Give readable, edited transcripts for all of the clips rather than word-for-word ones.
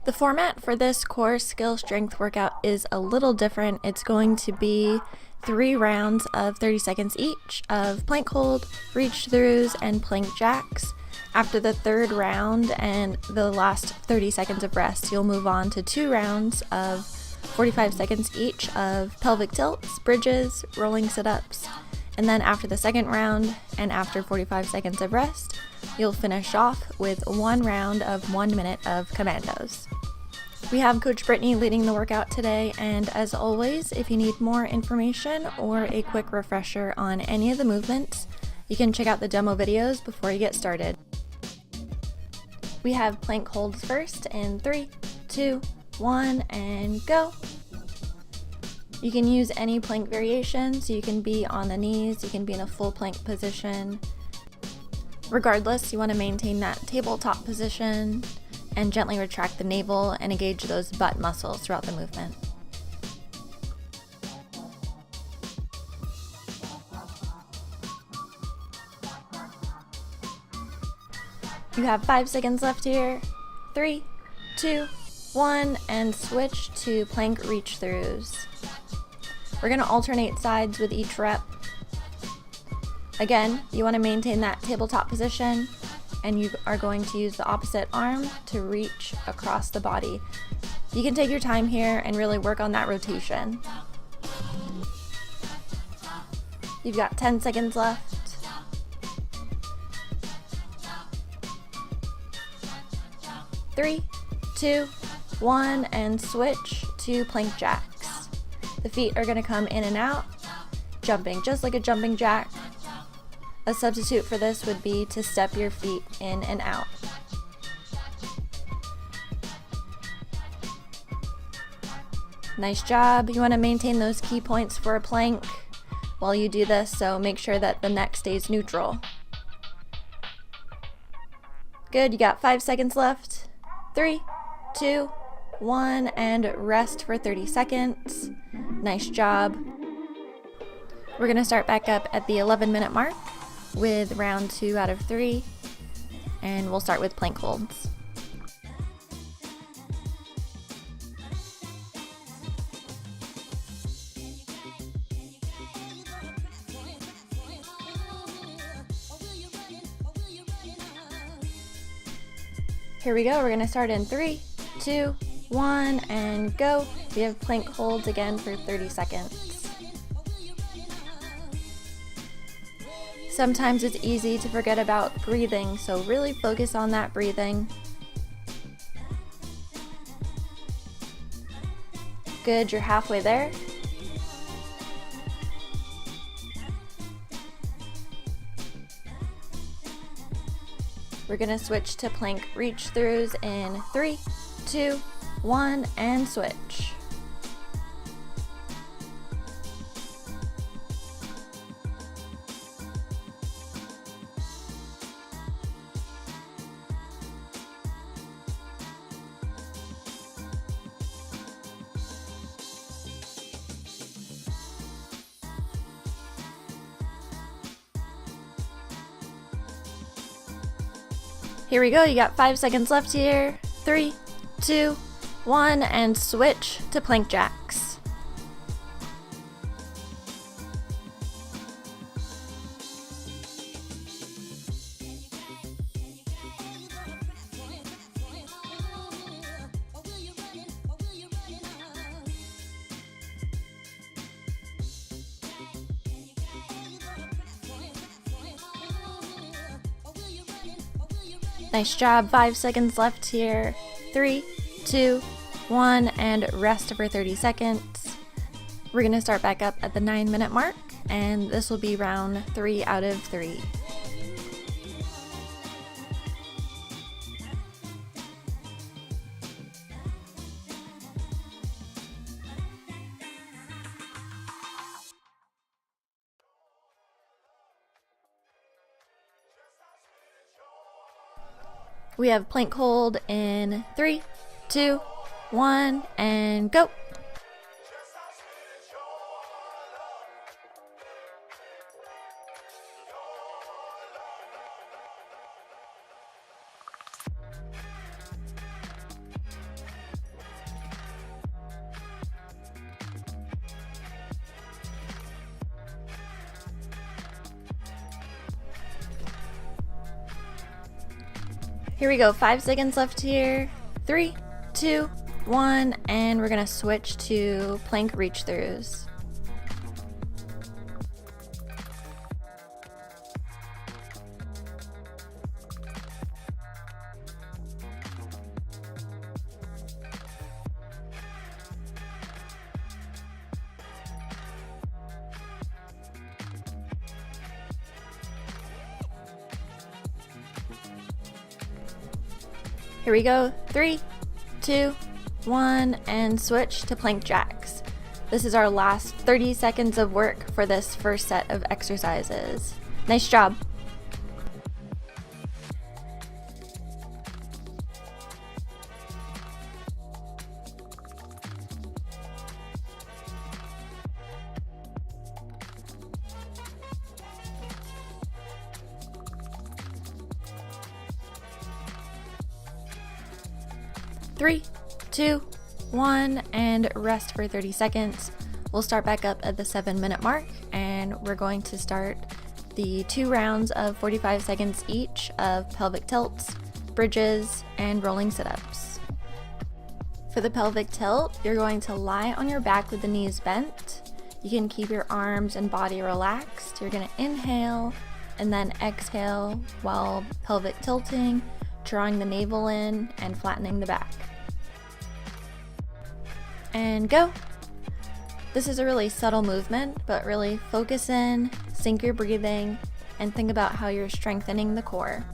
The format for this core skill strength workout is a little different. It's going to be 3 rounds of 30 seconds each of plank hold, reach throughs, and plank jacks. After the 3rd round and the last 30 seconds of rest, you'll move on to 2 rounds of 45 seconds each of pelvic tilts, bridges, rolling sit-ups, and then after the 2nd round and after 45 seconds of rest, you'll finish off with 1 round of 1 minute of Commandos. We have Coach Brittani leading the workout today, and as always, if you need more information or a quick refresher on any of the movements, you can check out the demo videos before you get started. We have plank holds first in 3, 2, 1, and go. You can use any plank variation, so you can be on the knees, you can be in a full plank position. Regardless, you want to maintain that tabletop position and gently retract the navel and engage those butt muscles throughout the movement. You have 5 seconds left here. 3, 2, 1, and switch to plank reach throughs. We're going to alternate sides with each rep. Again, you want to maintain that tabletop position, and you are going to use the opposite arm to reach across the body. You can take your time here and really work on that rotation. You've got 10 seconds left. 3, 2, 1, and switch to plank jacks. The feet are going to come in and out, jumping just like a jumping jack. A substitute for this would be to step your feet in and out. Nice job. You want to maintain those key points for a plank while you do this, so make sure that the neck stays neutral. Good, you got 5 seconds left. 3, 2, 1, and rest for 30 seconds. Nice job. We're going to start back up at the 11-minute mark with round 2 out of 3, and we'll start with plank holds. Here we go. We're going to start in 3, 2, 1, and go. We have plank holds again for 30 seconds. Sometimes it's easy to forget about breathing, so really focus on that breathing. Good, you're halfway there. We're going to switch to plank reach throughs in 3, 2, 1, and switch. Here we go, you got 5 seconds left here. 3, 2, 1, and switch to plank jacks. Nice job, 5 seconds left here. 3, 2, 1, and rest for 30 seconds. We're going to start back up at the 9-minute mark, and this will be round 3 out of 3. We have plank hold in 3, 2, 1, and go. Here we go, 5 seconds left here. 3, 2, 1, and we're gonna switch to plank reach throughs. Here we go, 3, 2, 1, and switch to plank jacks. This is our last 30 seconds of work for this first set of exercises. Nice job. Three, 2, 1, and rest for 30 seconds. We'll start back up at the 7-minute mark, and we're going to start the 2 rounds of 45 seconds each of pelvic tilts, bridges, and rolling sit-ups. For the pelvic tilt, you're going to lie on your back with the knees bent. You can keep your arms and body relaxed. You're going to inhale and then exhale while pelvic tilting, drawing the navel in and flattening the back. And go. This is a really subtle movement, but really focus in, sync your breathing, and think about how you're strengthening the core.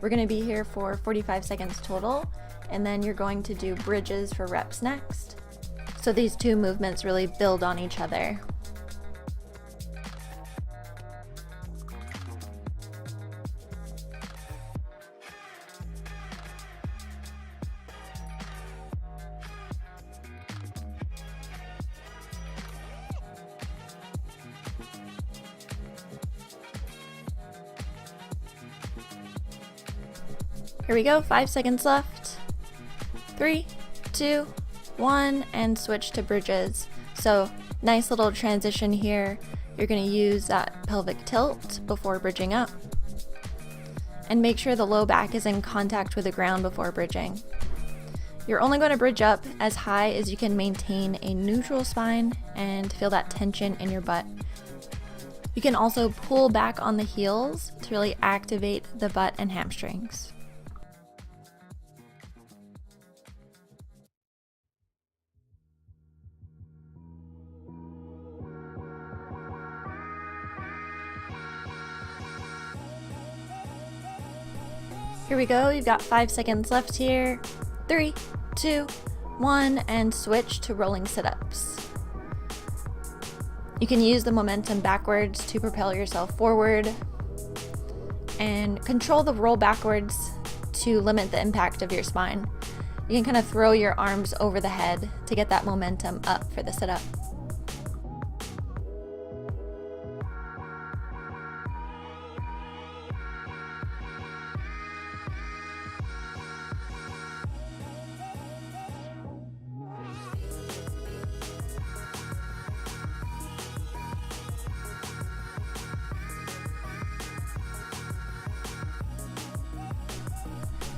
We're going to be here for 45 seconds total, and then you're going to do bridges for reps next. So these 2 movements really build on each other. Here we go, 5 seconds left. 3, 2, 1, and switch to bridges. So nice little transition here. You're going to use that pelvic tilt before bridging up. And make sure the low back is in contact with the ground before bridging. You're only going to bridge up as high as you can maintain a neutral spine and feel that tension in your butt. You can also pull back on the heels to really activate the butt and hamstrings. Here we go, you've got 5 seconds left here. 3, 2, 1, and switch to rolling sit-ups. You can use the momentum backwards to propel yourself forward, and control the roll backwards to limit the impact of your spine. You can kind of throw your arms over the head to get that momentum up for the sit-up.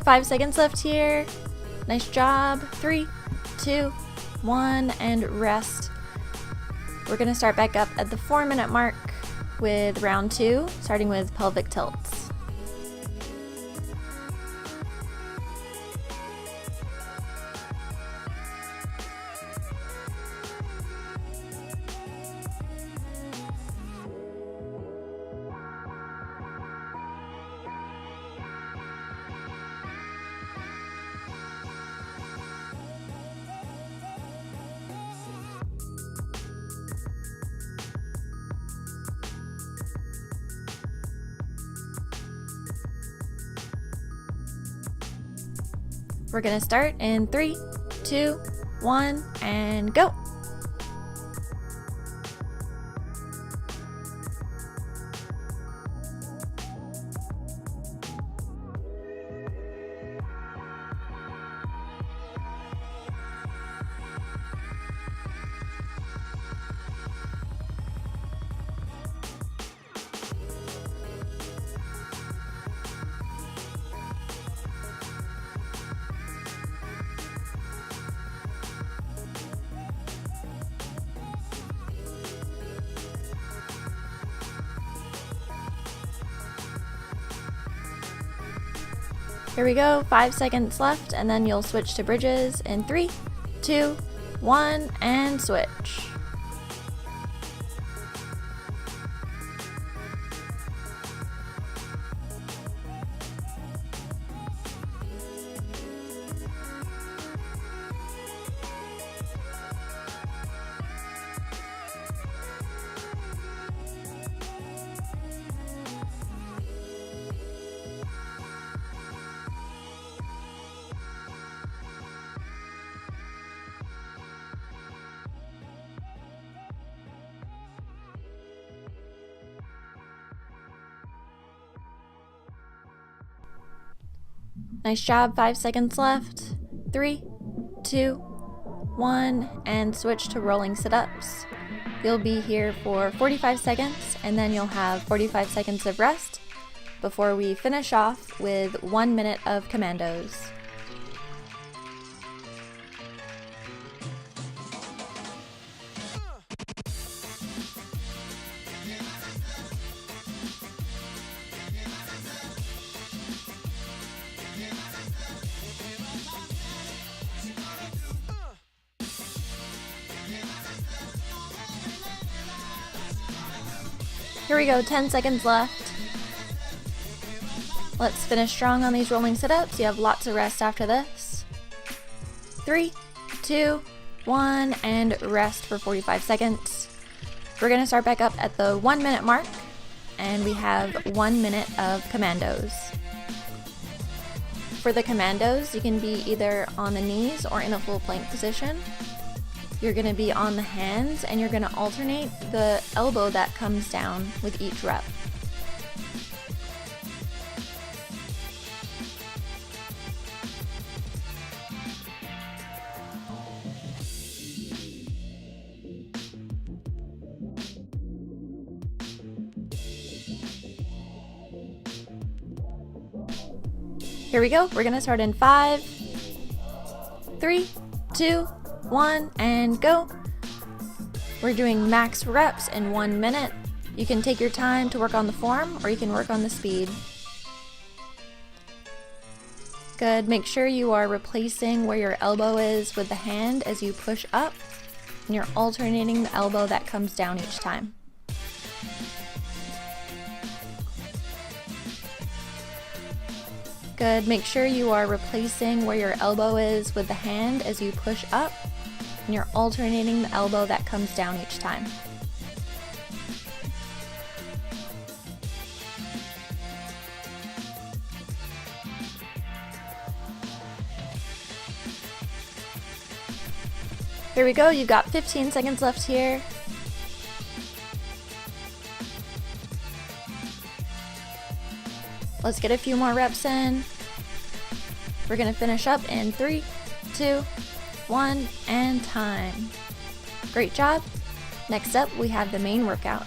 Five seconds left here. Nice job. 3, 2, 1, and rest. We're going to start back up at the 4-minute mark with round 2, starting with pelvic tilts. We're gonna start in 3, 2, 1, and go. Here we go, 5 seconds left, and then you'll switch to bridges in 3, 2, 1, and switch. Nice job, 5 seconds left. 3, 2, 1, and switch to rolling sit-ups. You'll be here for 45 seconds, and then you'll have 45 seconds of rest before we finish off with 1 minute of commandos. Here we go, 10 seconds left. Let's finish strong on these rolling sit-ups. You have lots of rest after this. 3, 2, 1, and rest for 45 seconds. We're gonna start back up at the 1 minute mark, and we have 1 minute of commandos. For the commandos, you can be either on the knees or in a full plank position. You're going to be on the hands, and you're going to alternate the elbow that comes down with each rep. Here we go. We're going to start in 5, 3, 2, 1, and go. We're doing max reps in 1 minute. You can take your time to work on the form, or you can work on the speed. Good. Make sure you are replacing where your elbow is with the hand as you push up, and you're alternating the elbow that comes down each time. Good. Make sure you are replacing where your elbow is with the hand as you push up, and you're alternating the elbow that comes down each time. Here we go, you've got 15 seconds left here. Let's get a few more reps in. We're gonna finish up in 3, 2, 1, and time. Great job. Next up, we have the main workout.